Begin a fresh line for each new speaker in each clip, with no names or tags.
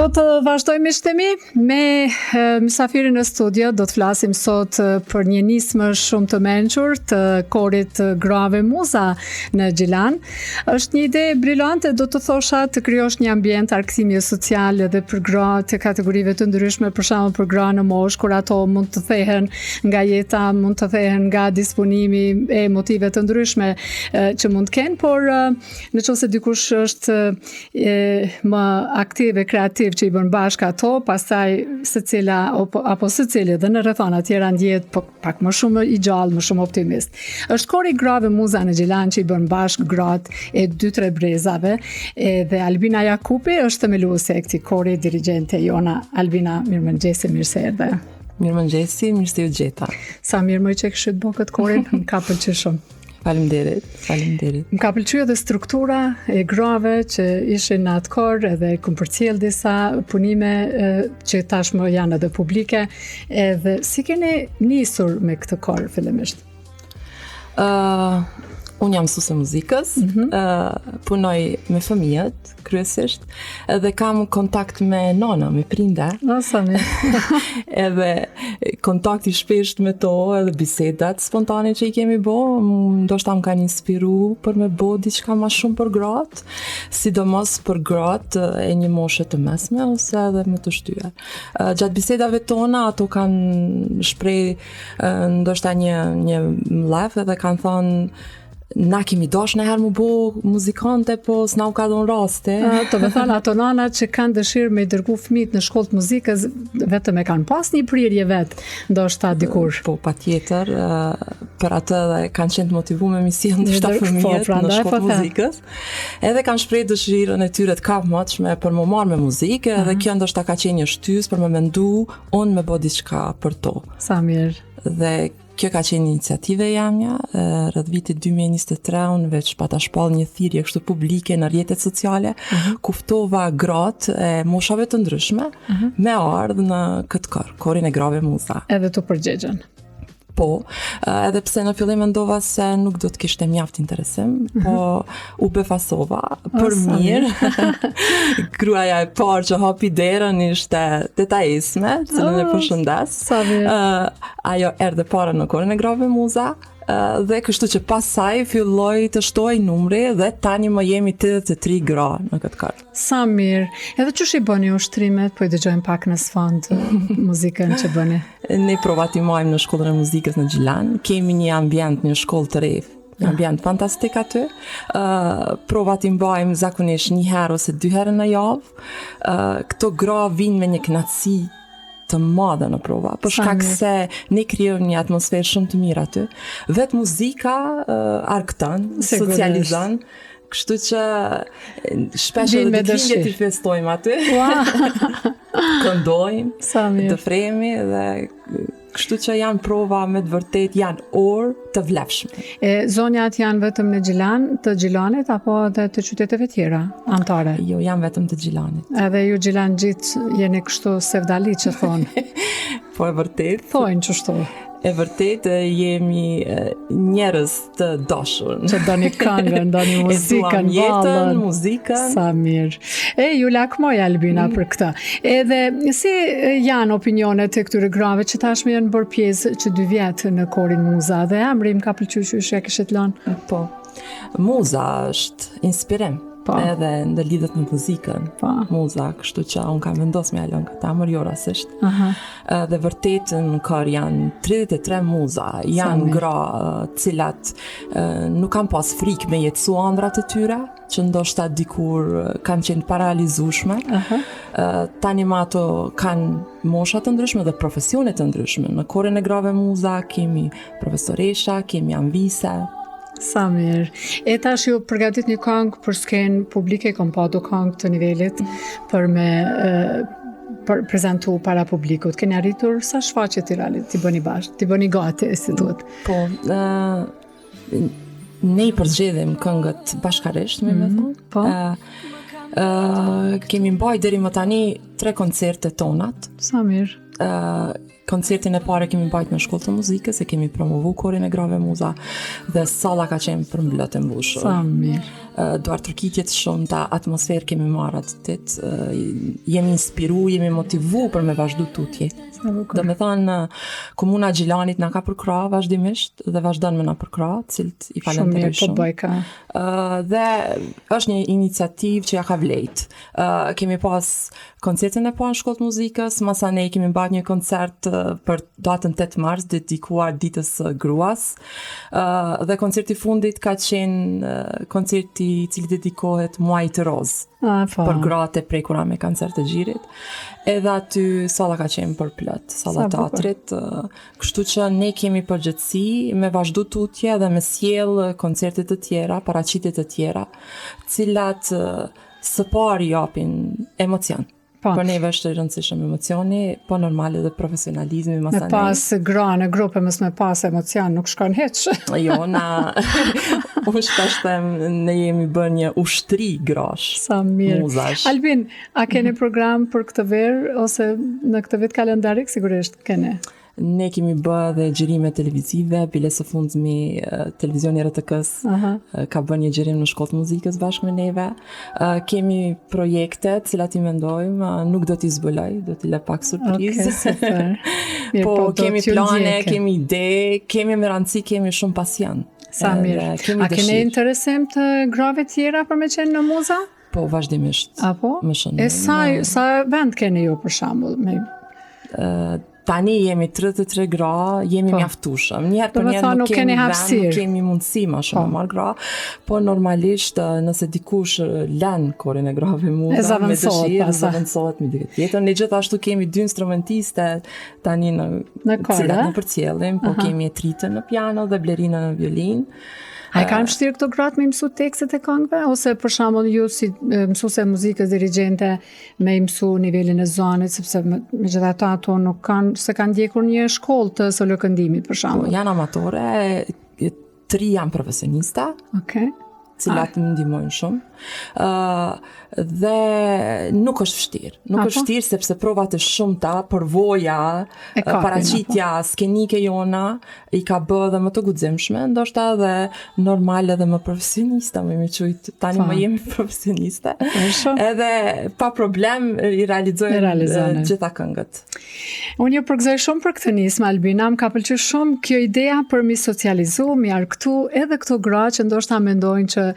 Sot vazhdojmë miqtemi me mysafirin në studio. Do të flasim sot për një nismë shumë të mençur të korit grave muza në Gjilan. Është një ide brillante, do të thosha, të krijosh një ambient argëtimi social edhe për gra të kategorive të ndryshme, për shembull për gra në moshë, kur ato mund të thehen nga jeta, mund të thehen nga disponimi e motive të ndryshme që mund të kenë, por nëse dikush është më aktiv e kreativ që i bën bashkë ato, pastaj secila apo secili dhe në rrethana tjera ndjehet pak më shumë i gjallë, më shumë optimist. Është kori grave muza në Gjilan që i bën bashkë gratë e 2-3 brezave, dhe Albina Jakupi është themeluese e këtij kori, dirigjente jona. Albina, mirëmëngjesi, mirë se erdhe.
Mirëmëngjesi, mirë se u gjeta.
Sa mirë më që kishit bën këtë korin, më ka pëlqyer shumë.
Faleminderit.
Më ka pëlqyer edhe struktura e grave që ishin në atë kor, edhe kom përcjell disa punime që tashmë janë edhe publike, edhe si keni nisur me këtë kor fillimisht?
Unë jam mësuese muzikës, punoj me fëmijët kryesisht, edhe kam kontakt me nona, me prindër.
Sa mirë.
Edhe kontakti shpesh me to, edhe bisedat spontane që i kemi bo, ndoshta më kanë inspiru për me bo diçka më shumë për gratë, sidomos për gratë e një moshe të mesme ose edhe më të shtyr. Gjatë bisedave tona ato kanë shpreh ndoshta një mlef edhe kanë thonë na kemi dosh nëherë më bo muzikante, po s'na u ka dhënë raste.
Të me thënë, ato nana që kanë dëshirë me i dërgu fëmijët në shkollë të muzikës, vetëm e kanë pas një prirje vetë, ndoshta dikur.
Po, patjetër, për atë dhe kanë qenë të motivuar me mision të shta fëmijët në shkollë të muzikës. Edhe kanë shpreh dëshirën e tyre të kapëmotshme për më marrë me muzikë, edhe kjo ndoshta ka qenë një shtys për më mendu unë me bo diçka për to.
Sa mirë.
Dhe kjo ka qenë iniciative jamja, rreth vitit 2023 unë veç pata shpall një thirrje kështu publike në rrjetet sociale, ku ftova gratë e moshave të ndryshme me ardhë në këtë korin e grave muza.
Edhe të përgjegjen.
Po, edhe pse në fillim mendova se nuk do të kishte mjaft interesim, po u befasova për mirë. Gruaja e parë që hapi derën ishte teta Esme, cilën e përshëndes. Ajo erdhe para në korin e grave muza, dhe kështu që pas saj filloi të shtoj numri dhe tani më jemi 83 gra në këtë kar.
Sa mirë. Edhe çush i bëni ushtrimet, po i dëgjojmë pak në sfond muzikën që bëni.
Ne provatimojmë në shkollën e muzikës në Gjilan, kemi një ambient, një shkollë të re, një ambient fantastik aty. Provat i mbajmë zakonisht 1 herë ose 2 herë në javë. Këto gra vinë me një kënaqësi të madhe në prova, për shkak se ne krijojmë një atmosferë shumë të mirë aty. Vetë muzika argëton, socializon, kështu që shpesh edhe ditëlindjet i festojmë aty. Këndojmë, të fremi dhe kështu që janë prova me të vërtet, janë orë të vlefshme.
Zonjat janë vetëm në Gjilan, të Gjilanit, apo edhe të qyteteve tjera, antare?
Jo, janë vetëm të Gjilanit.
Edhe ju Gjilan gjithë jeni kështu sevdali që thonë?
Po e vërtet.
Thojnë qështu?
E vërtet, jemi njerëz të dashur.
Që doni këngën, doni muzikën,
jetën, muzikën.
Sa mirë. Ju lakmoj Albina për këtë. Edhe si janë opinionet e këtyre grave që tashmë janë bërë pjesë që 2 vjetë në korin muza, dhe emri më ka pëlqyer që e kishit lënë?
Po. Muza është inspirim. Edhe ndër lidhet me muzikën, muza, kështu që unë kam vendos me alën këtë emër, jo rasisht. Dhe vërtet në kër janë 33 muza, janë gra cilat nuk kanë pas frikë me jetësu ëndrat e tyre, që ndoshta dikur kanë qenë paralizueshme. Tani ma ato kanë mosha të ndryshme dhe profesione të ndryshme. Në korin e grave muza kemi profesoresha, kemi anvise.
Sa mirë. E tash ju përgatit një këngë për skenë publike, kom pa do këngë të nivelit për me prezentu para publikut. Keni arritur sa shfaqje t'i bëni bashkë, t'i bëni gati, si duhet?
Po, ne i përzgjedhim këngët bashkarisht, me thonë.
Po.
Kemi mbaj deri më tani 3 koncerte tonat.
Sa mirë.
koncertin e parë kemi bajt në shkollë të muzikës, e kemi promovu korin e Grave Muza dhe salla ka qenë përmbyllet e mbushur.
Sa mirë.
Duar tërkitjet shumë ta atmosferë kemi marrë atë jemi inspiru, jemi motivu për me vazhdu tutje. Do me thonë, komuna Gjilanit na ka përkra vazhdimisht dhe vazhdon me na përkra, cilët i falenderoj shumë.
Po bëj ka.
Dhe është një iniciativë që ja ka vlejt. Kemi pas koncertin e parë në shkollë të muzikës, masanej kemi bërë një koncert për datën 8 mars, dedikuar ditës gruas. Dhe koncerti fundit ka qenë koncerti i cili dedikohet muajit të rozë. Për gratë e prekura me kancer të gjirit. Edhe aty salla ka qenë përplot, salla teatrit, kështu që ne kemi përgjithësi me vazhdu tutje dhe me sjell koncerte të tjera, paraqitje të tjera, cilat së pari japin emocion. Për neve është rëndësishëm emocioni, po normale dhe profesionalizmi masanej.
Me pas gra në grupe, mës me pas emocion, nuk shkon heq.
Jo, unë shpesh them, ne jemi bërë një ushtri grash.
Sa mirë.
Muzash.
Albin, a keni program për këtë verë, ose në këtë vit kalendarik, sigurisht kene?
Ne kemi bërë dhe xhirime televizive, bile së fundmi televizioni RTK-s ka bërë një xhirim në shkollë të muzikës bashkë me neve. Kemi projekte, cilat i mendojmë, nuk do t'i zbuloj, do t'i lë pak surprizë.
Okay, super. Mirë,
po kemi plane, kemi ide, kemi me rëndësi, kemi shumë pasion.
Sa mirë. A kene interesim të grave tjera për me qenë në muza?
Po, vazhdimisht.
Apo? E sa vend keni ju për shembull?
Tani jemi 33 gra, jemi mjaftueshëm. Njëherë për njëherë nuk kemi vend, nuk kemi mundësi ma shumë me marrë gra, po normalisht nëse dikush lën korin e Grave Muza me dëshirë, zaventësohet me dikë tjetër. Ne gjithashtu kemi 2 instrumentiste tani në cilat në përcjellim, po kemi Tritën në piano dhe Blerinën në violinë.
A i kanë mështirë këto gratë me mësu tekstet e këngëve? Ose për shembull ju si mësuese muzikës dirigente me mësu nivelin e zonit, sepse megjithatë ato nuk kanë ndjekur një shkollë të solo këndimit për shembull.
Janë amatore, 3 janë profesionista.
Okej.
Cilat më ndihmojnë shumë. Dhe nuk është vështirë. Nuk është vështirë sepse provat e shumta, përvoja, paraqitja skenike jona i ka bë dhe më të guximshme, ndoshta edhe normale dhe më profesionista, më thujt tani më jemi profesioniste. Edhe pa problem i realizojnë gjitha këngët.
Unë ju përgëzoj shumë për këtë nismë, Albina, më ka pëlqyer shumë kjo idea për mi socializu, mi arktu edhe këto gra që ndoshta mendojnë që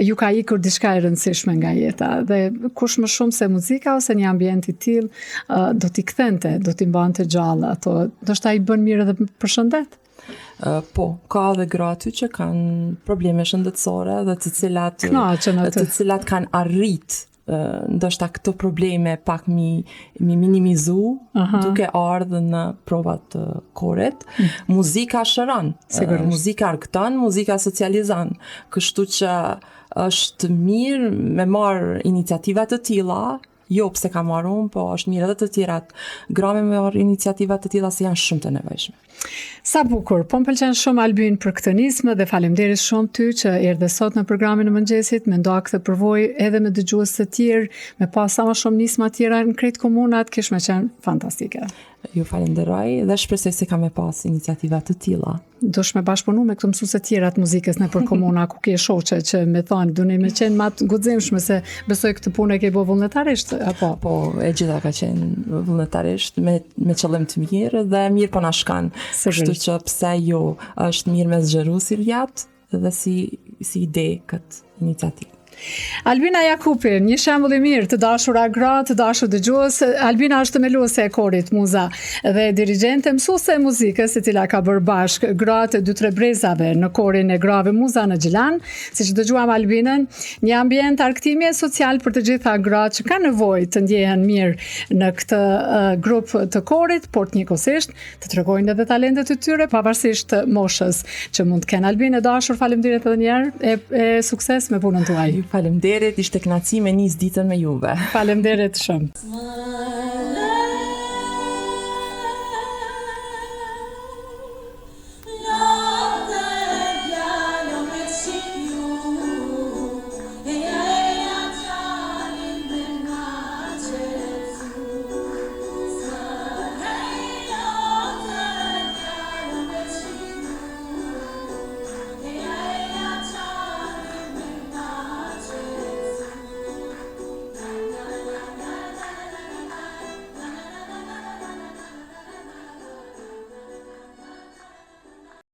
ju ka ikur diçka e rëndësishme nga jeta, dhe kush më shumë se muzika ose një ambient i tillë do t'i kthente, do t'i mbante gjallë ato, ndoshta i bën mirë edhe për shëndet.
Po, ka dhe gra aty që kanë probleme shëndetësore dhe të cilat kanë arrit ndoshta këto probleme pak mi minimizu duke ardhur në provat të korit. Muzika shëron, muzika argëton, muzika socializon, kështu që është mirë me marrë iniciativat të tilla, jo pse ka marrë unë, po është mirë edhe të tjerat gra me marrë iniciativat të tilla se janë shumë të nevojshme.
Sa bukur, po më pëlqen shumë Albin për këtë nismë dhe faleminderit shumë ty që erdhe sot në programin e mëngjesit, me ndoa këtë përvojë edhe me dëgjues të tjerë, me pas sa më shumë nisma tjera në krejt komunat, kish me qenë fantastike.
Ju falenderoj dhe shpresoj se kam me pas iniciativa të tilla.
Dush me bashkëpunu me këtë mësuese tjera të muzikës në për komuna ku ke shoqe që me thonë duni me qenë më të guximshme se besoj këtë punë e ke bëu vullnetarisht apo?
Po, e gjitha ka qenë vullnetarisht me qëllim të mirë dhe mirë po na shkan. Kështu që pse jo, është mirë me zgjeru si rjat dhe si ide këtë iniciativë.
Albina Jakupi, një shembull i mirë të dashura gra, të dashur dëgjues. Albina është themeluese e korit Muza dhe dirigjente mësuese e muzikës, e cila ka bërë bashkë gratë e 2-3 brezave në korin e Grave Muza në Gjilan, siç dëgjuam Albinën, një ambient argëtimi social për të gjitha gratë që kanë nevojë të ndjehen mirë në këtë grup të korit, por njëkohësisht të tregojnë edhe talentet e tyre pavarësisht të moshës që mund të kenë. Albinë dashur, faleminderit edhe një herë e sukses me punën tuaj.
Faleminderit, ishte kënaqësi me nis ditën me juve.
Faleminderit shumë.